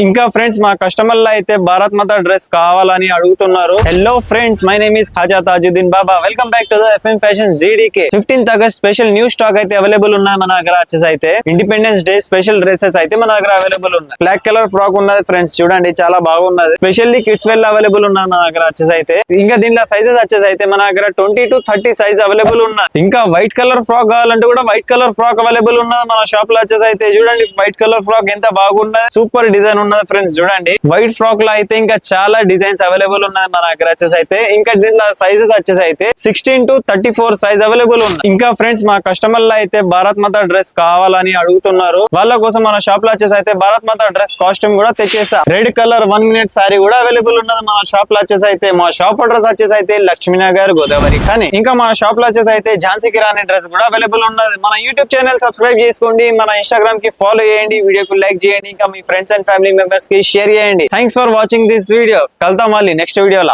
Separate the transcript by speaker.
Speaker 1: ఇంకా ఫ్రెండ్స్ మా కస్టమర్లు అయితే భారత్ మాత డ్రెస్ కావాలని అడుగుతున్నారు. Hello friends, my name is Khaja Tajuddin Baba. Welcome back to the FM fashion GDK. 15th August special new stock అయితే అవైలబుల్ ఉన్నాయి మన దగ్గర. వచ్చేసి అయితే ఇండిపెండెన్స్ డే స్పెషల్ డ్రెస్సెస్ అయితే మన దగ్గర అవైలబుల్ ఉన్నాయి. బ్లాక్ కలర్ ఫ్రాక్ ఉన్నది ఫ్రెండ్స్, చూడండి చాలా బాగున్నది. స్పెషల్లీ కిడ్స్ వేర్ అవైలబుల్ ఉన్నాయి మన దగ్గర. వచ్చేసి అయితే ఇంకా దీనిలో సైజెస్ వచ్చేసి అయితే మన దగ్గర 20 to 30 సైజ్ అవైలబుల్ ఉన్నాయి. ఇంకా వైట్ కలర్ ఫ్రాక్ కావాలంటే కూడా వైట్ కలర్ ఫ్రాక్ అవైలబుల్ ఉన్నది మన షాప్ లో. వచ్చేసి అయితే చూడండి వైట్ కలర్ ఫ్రాక్ ఎంత బాగున్నది, సూపర్ డిజైన్ ఉన్నది ఫ్రెండ్స్. చూడండి వైట్ ఫ్రాక్ లో అయితే ఇంకా చాలా డిజైన్స్ అవైలబుల్ ఉన్నాయి మన దగ్గర. వచ్చేసి అయితే ఇంకా దీనిలో సైజెస్ వచ్చేసి అయితే 16 to 34 సైజ్ అవైలబుల్ ఉన్నాయి. ఇంకా ఫ్రెండ్స్ మా కస్టమర్లు అయితే భారత్ మాత డ్రెస్ కావాలని అడుగుతున్నారు. వాళ్ళ కోసం మన షాప్ లో వచ్చేసి అయితే భారత్ మాత డ్రెస్ కాస్ట్యూమ్ కూడా తెచ్చేసా. రెడ్ కలర్ 1 minute సారీ కూడా అవైలబుల్ ఉన్నది మన షాప్ లో. వచ్చేసి అయితే మా షాప్ అడ్రస్ వచ్చేసి అయితే లక్ష్మీనగర్ గోదావరి కానీ. ఇంకా మా షాప్ లో వచ్చేసి అయితే ఝాన్సీ కిరాణి డ్రెస్ కూడా అవైలబుల్ ఉన్నది. మన యూట్యూబ్ ఛానల్ సబ్స్క్రైబ్ చేసుకోండి, మన ఇన్స్టాగ్రామ్ కి ఫాలో చేయండి, వీడియోకి లైక్ చేయండి, ఇంకా మీ ఫ్రెండ్స్ అండ్ ఫ్యామిలీ మెంబర్స్ కి షేర్ చేయండి. Thanks for watching this video. కలుద్దాం మళ్ళీ నెక్స్ట్ వీడియోలో.